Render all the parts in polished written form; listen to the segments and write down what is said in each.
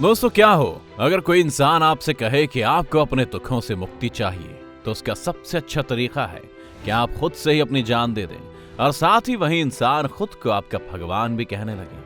दोस्तों, क्या हो अगर कोई इंसान आपसे कहे कि आपको अपने दुखों से मुक्ति चाहिए, तो उसका सबसे अच्छा तरीका है कि आप खुद से ही अपनी जान दे दें और साथ ही वही इंसान खुद को आपका भगवान भी कहने लगे।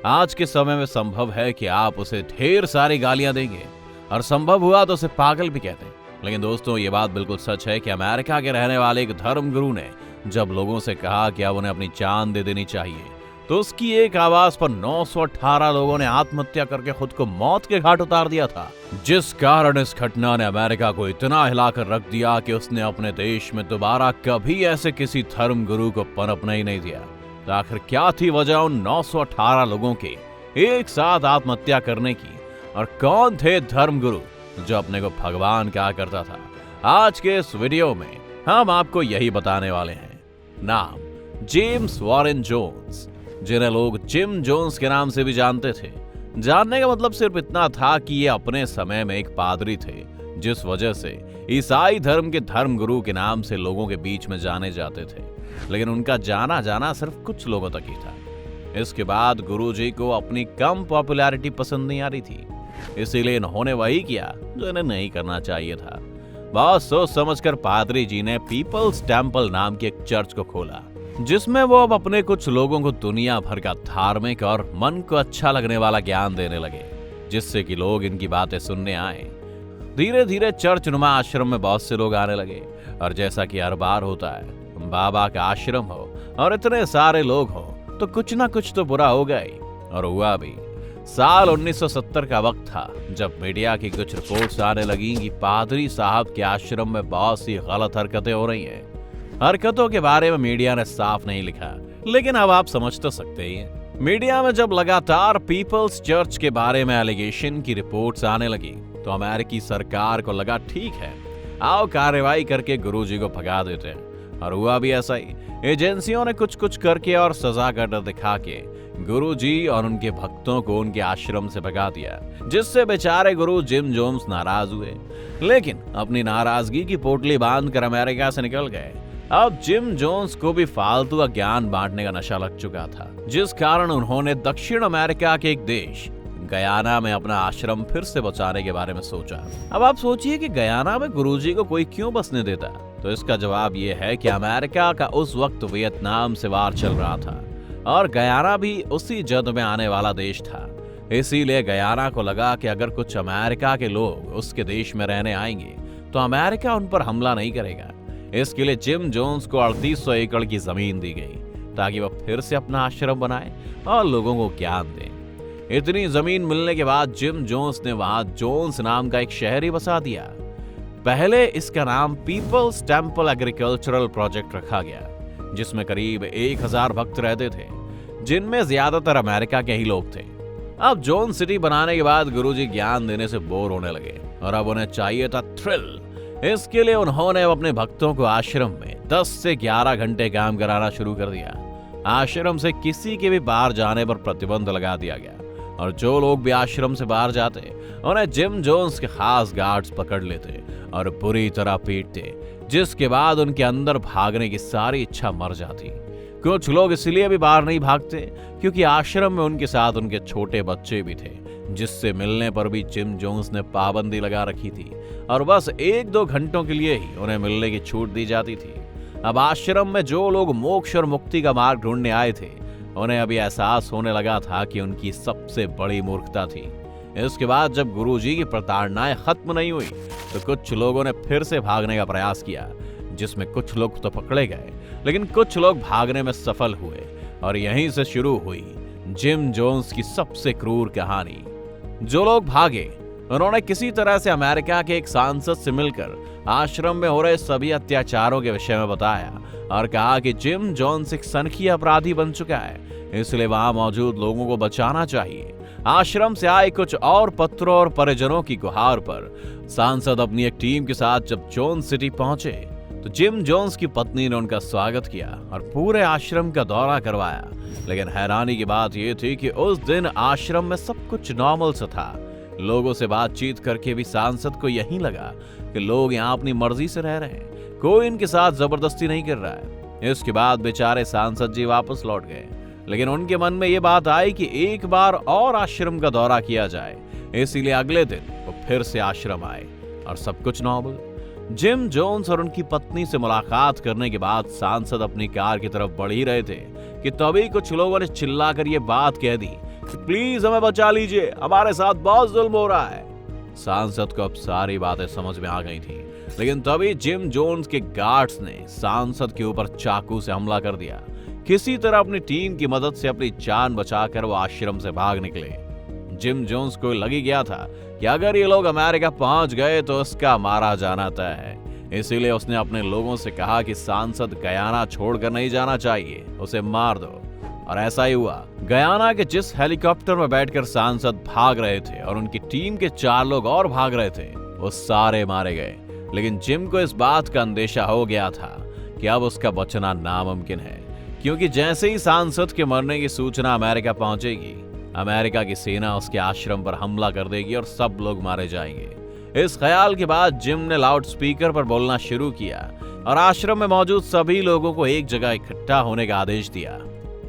आज के समय में संभव है कि आप उसे ढेर सारी गालियां देंगे और संभव हुआ तो उसे पागल भी कहते हैं। लेकिन दोस्तों, ये बात बिल्कुल सच है कि अमेरिका के रहने वाले एक धर्मगुरु ने जब लोगों से कहा कि अब उन्हें अपनी जान दे देनी चाहिए, तो उसकी एक आवाज पर 918 लोगों ने आत्महत्या करके खुद को मौत के घाट उतार दिया था। जिस कारण इस घटना ने अमेरिका को इतना हिलाकर रख दिया कि उसने अपने देश में दोबारा कभी ऐसे किसी धर्म गुरु को पनपने ही नहीं दिया। तो आखिर क्या थी वजह उन 918 लोगों के एक साथ आत्महत्या करने की, और कौन थे धर्म गुरु जो अपने को भगवान कहा करता था? आज के इस वीडियो में हम आपको यही बताने वाले हैं। नाम जेम्स वॉरेन जोन्स, जिन्हें लोग जिम जोन्स के नाम से भी जानते थे। जानने का मतलब सिर्फ इतना था कि ये अपने समय में एक पादरी थे, जिस वजह से ईसाई धर्म के धर्म गुरु के नाम से लोगों के बीच में जाने जाते थे। लेकिन उनका जाना जाना सिर्फ कुछ लोगों तक ही था। इसके बाद गुरुजी को अपनी कम पॉपुलैरिटी पसंद नहीं आ रही थी, इसीलिए इन्होंने वही किया जो इन्हें नहीं करना चाहिए था। बहुत सोच समझकर पादरी जी ने पीपल्स टेम्पल नाम की एक चर्च को खोला, जिसमें वो अब अपने कुछ लोगों को दुनिया भर का धार्मिक और मन को अच्छा लगने वाला ज्ञान देने लगे, जिससे कि लोग इनकी बातें सुनने आए। धीरे धीरे चर्च नुमा आश्रम में बहुत से लोग आने लगे, और जैसा कि हर बार होता है, बाबा का आश्रम हो और इतने सारे लोग हो तो कुछ ना कुछ तो बुरा होगा ही, और हुआ भी। साल 1970 का वक्त था जब मीडिया की कुछ रिपोर्ट्स आने लगी कि पादरी साहब के आश्रम में बहुत सी गलत हरकतें हो रही हैं। हरकतों के बारे में मीडिया ने साफ नहीं लिखा, लेकिन अब आप समझ तो सकते ही हैं। मीडिया में जब लगातार पीपल्स चर्च के बारे में एलिगेशन की रिपोर्ट्स आने लगी, तो अमेरिकी सरकार को लगा ठीक है, आओ कार्रवाई करके गुरुजी को भगा देते हैं। और हुआ भी ऐसा ही। एजेंसियों ने कुछ कुछ करके और सजा का डर दिखा के गुरुजी और उनके भक्तों को उनके आश्रम से भगा दिया, जिससे बेचारे गुरु जिम जोन्स नाराज हुए, लेकिन अपनी नाराजगी की पोटली बांधकर अमेरिका से निकल गए। अब जिम जोन्स को भी फालतू का ज्ञान बांटने का नशा लग चुका था, जिस कारण उन्होंने दक्षिण अमेरिका के एक देश गयाना में अपना आश्रम फिर से बचाने के बारे में सोचा। अब आप सोचिए कि गयाना में गुरुजी को कोई क्यों बसने देता? तो इसका जवाब ये है कि अमेरिका का उस वक्त वियतनाम से वार चल रहा था, और गयाना भी उसी जद में आने वाला देश था। इसीलिए गयाना को लगा कि अगर कुछ अमेरिका के लोग उसके देश में रहने आएंगे तो अमेरिका उन पर हमला नहीं करेगा। इसके लिए जिम जोन्स को 3800 एकड़ की जमीन दी गई, ताकि वह फिर से अपना आश्रम बनाए और लोगों को ज्ञान दे। इतनी जमीन मिलने के बाद जिम जोन्स ने वहां जोन्स नाम का एक शहर ही बसा दिया। पहले इसका नाम पीपल्स टेम्पल एग्रीकल्चरल प्रोजेक्ट रखा गया, जिसमें करीब 1000 भक्त रहते थे, जिनमें ज्यादातर अमेरिका के ही लोग थे। अब जोन सिटी बनाने के बाद गुरुजी ज्ञान देने से बोर होने लगे, और अब उन्हें चाहिए था थ्रिल। इसके लिए उन्होंने अपने भक्तों को आश्रम में 10 से 11 घंटे काम कराना शुरू कर दिया। आश्रम से किसी के भी बाहर जाने पर प्रतिबंध लगा दिया गया, और जो लोग भी आश्रम से बाहर जाते उन्हें जिम जोन्स के खास गार्ड्स पकड़ लेते और बुरी तरह पीटते, जिसके बाद उनके अंदर भागने की सारी इच्छा मर जाती। कुछ लोग इसलिए भी बाहर नहीं भागते क्योंकि आश्रम में उनके साथ उनके छोटे बच्चे भी थे, जिससे मिलने पर भी जिम जोन्स ने पाबंदी लगा रखी थी, और बस 1-2 घंटों के लिए ही उन्हें मिलने की छूट दी जाती थी। अब आश्रम में जो लोग मोक्ष और मुक्ति का मार्ग ढूंढने आए थे, उन्हें अभी एहसास होने लगा था कि उनकी सबसे बड़ी मूर्खता थी। इसके बाद जब गुरुजी की प्रताड़नाएं खत्म नहीं हुई, तो कुछ लोगों ने फिर से भागने का प्रयास किया, जिसमें कुछ लोग तो पकड़े गए, लेकिन कुछ लोग भागने में सफल हुए। और यहीं से शुरू हुई जिम जोन्स की सबसे क्रूर कहानी। जो लोग भागे, उन्होंने किसी तरह से अमेरिका के एक सांसद से मिलकर आश्रम में हो रहे सभी अत्याचारों के विषय में बताया, और कहा कि जिम जोन्स एक सनकी अपराधी बन चुका है, इसलिए वहां मौजूद लोगों को बचाना चाहिए। आश्रम से आए कुछ और पत्रों और परिजनों की गुहार पर सांसद अपनी एक टीम के साथ जब जोन सिटी पहुंचे, तो जिम जोन्स की पत्नी ने उनका स्वागत किया और पूरे आश्रम का दौरा करवाया। लेकिन हैरानी की बात यह थी कि उस दिन आश्रम में सब कुछ नॉर्मल सा था। लोगों से बातचीत करके भी सांसद को यही लगा कि लोग यहाँ अपनी मर्जी से रह रहे हैं, कोई इनके साथ जबरदस्ती नहीं कर रहा है। इसके बाद बेचारे सांसद जी वापस लौट गए, लेकिन उनके मन में ये बात आई कि एक बार और आश्रम का दौरा किया जाए, इसीलिए अगले दिन वो फिर से आश्रम आए और सब कुछ नॉर्मल। जिम जोन्स और उनकी पत्नी से मुलाकात करने के बाद सांसद अपनी कार की तरफ बढ़ ही रहे थे कि तभी कुछ लोगों ने चिल्लाकर ये बात कह दी कि प्लीज हमें बचा लीजिए, हमारे साथ बहुत जुल्म हो रहा है। सांसद को अब सारी बातें समझ में आ गई थी, लेकिन तभी जिम जोन्स के गार्ड्स ने सांसद के ऊपर चाकू से हमला कर दिया। किसी तरह अपनी टीम की मदद से अपनी जान बचाकर वो आश्रम से भाग निकले। जिम जोन्स को लग ही गया था कि अगर ये लोग अमेरिका पहुंच गए तो उसका मारा जाना तय है। इसीलिए उसने अपने लोगों से कहा कि सांसद गयाना छोड़कर नहीं जाना चाहिए, उसे मार दो। और ऐसा ही हुआ। गयाना के जिस हेलीकॉप्टर में बैठकर सांसद भाग रहे थे और उनकी टीम के 4 लोग और भाग रहे थे, वो सारे मारे गए। लेकिन जिम को इस बात का अंदेशा हो गया था कि अब उसका बचना नामुमकिन है, क्योंकि जैसे ही सांसद के मरने की सूचना अमेरिका पहुंचेगी, अमेरिका की सेना उसके आश्रम पर हमला कर देगी और सब लोग मारे जाएंगे। इस ख्याल के बाद जिम ने लाउड स्पीकर पर बोलना शुरू किया और आश्रम में मौजूद सभी लोगों को एक जगह इकट्ठा होने का आदेश दिया।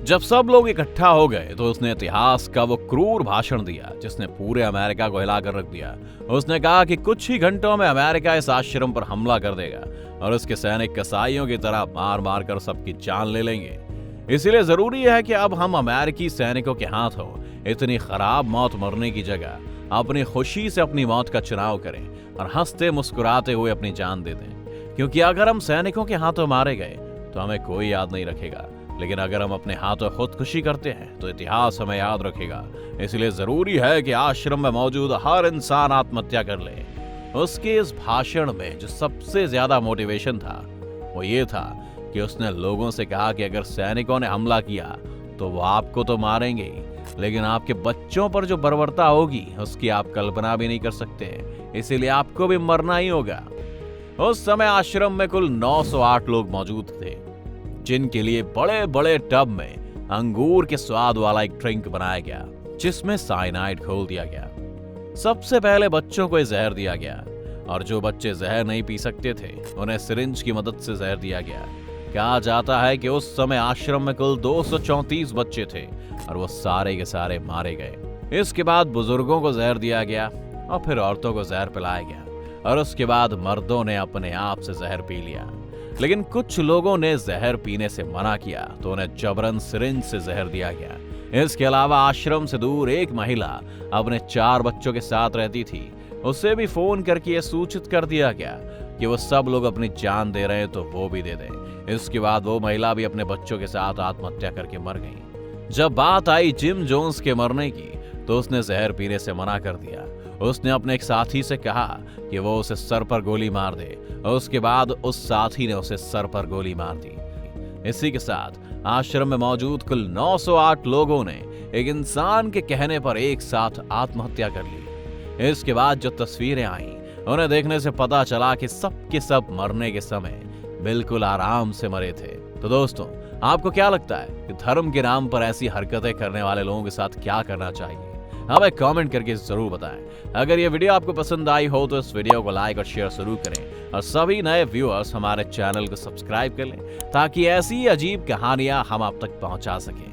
जब सब लोग इकट्ठा हो गए तो उसने इतिहास का वो क्रूर भाषण दिया जिसने पूरे अमेरिका को हिलाकर रख दिया। उसने कहा कि कुछ ही घंटों में अमेरिका इस आश्रम पर हमला कर देगा और उसके सैनिक कसाईयों की तरह मार मार कर सबकी जान ले लेंगे। इसीलिए जरूरी है कि अब हम अमेरिकी सैनिकों के हाथ हो इतनी खराब मौत मरने की जगह अपनी खुशी से अपनी मौत का चुनाव करें और हंसते मुस्कुराते हुए अपनी जान दे दें। क्योंकि अगर हम सैनिकों के हाथों मारे गए तो हमें कोई याद नहीं रखेगा, लेकिन अगर हम अपने हाथों खुदकुशी करते हैं तो इतिहास हमें याद रखेगा। इसलिए जरूरी है कि आश्रम में मौजूद हर इंसान आत्महत्या कर ले। उसके इस भाषण में जो सबसे ज्यादा मोटिवेशन था वो ये था कि उसने लोगों से कहा कि अगर सैनिकों ने हमला किया तो वो आपको तो मारेंगे ही, लेकिन आपके बच्चों पर जो बर्बरता होगी उसकी आप कल्पना भी नहीं कर सकते। इसीलिए आपको भी मरना ही होगा। उस समय आश्रम में कुल 908 लोग मौजूद थे, जिनके लिए बड़े बड़े टब में अंगूर के स्वाद वाला एक ड्रिंक बनाया गया जिसमें साइनाइड घोल दिया गया। सबसे पहले बच्चों को जहर दिया गया और जो बच्चे जहर नहीं पी सकते थे उन्हें सिरिंज की मदद से जहर दिया गया। कहा जाता है कि उस समय आश्रम में कुल 234 बच्चे थे और वो सारे के सारे मारे गए। इसके बाद बुजुर्गों को जहर दिया गया और फिर औरतों को जहर पिलाया गया और उसके बाद मर्दों ने अपने आप से जहर पी लिया। लेकिन कुछ लोगों ने जहर पीने से मना किया तो उन्हें जबरन सिरिंज से जहर दिया गया। इसके अलावा आश्रम से दूर एक महिला अपने 4 बच्चों के साथ रहती थी, उसे भी फोन करके यह सूचित कर दिया गया कि वो सब लोग अपनी जान दे रहे हैं तो वो भी दे दें। इसके बाद वो महिला भी अपने बच्चों के साथ आत्महत्या करके मर गई। जब बात आई जिम जोन्स के मरने की तो उसने जहर पीने से मना कर दिया। उसने अपने एक साथी से कहा कि वो उसे सर पर गोली मार दे और उसके बाद उस साथी ने उसे सर पर गोली मार दी। इसी के साथ आश्रम में मौजूद कुल 908 लोगों ने एक इंसान के कहने पर एक साथ आत्महत्या कर ली। इसके बाद जो तस्वीरें आईं उन्हें देखने से पता चला कि सब के सब मरने के समय बिल्कुल आराम से मरे थे। तो दोस्तों, आपको क्या लगता है कि धर्म के नाम पर ऐसी हरकतें करने वाले लोगों के साथ क्या करना चाहिए? हमें कमेंट करके जरूर बताएं। अगर ये वीडियो आपको पसंद आई हो तो इस वीडियो को लाइक और शेयर जरूर करें और सभी नए व्यूअर्स हमारे चैनल को सब्सक्राइब कर लें ताकि ऐसी अजीब कहानियां हम आप तक पहुंचा सकें।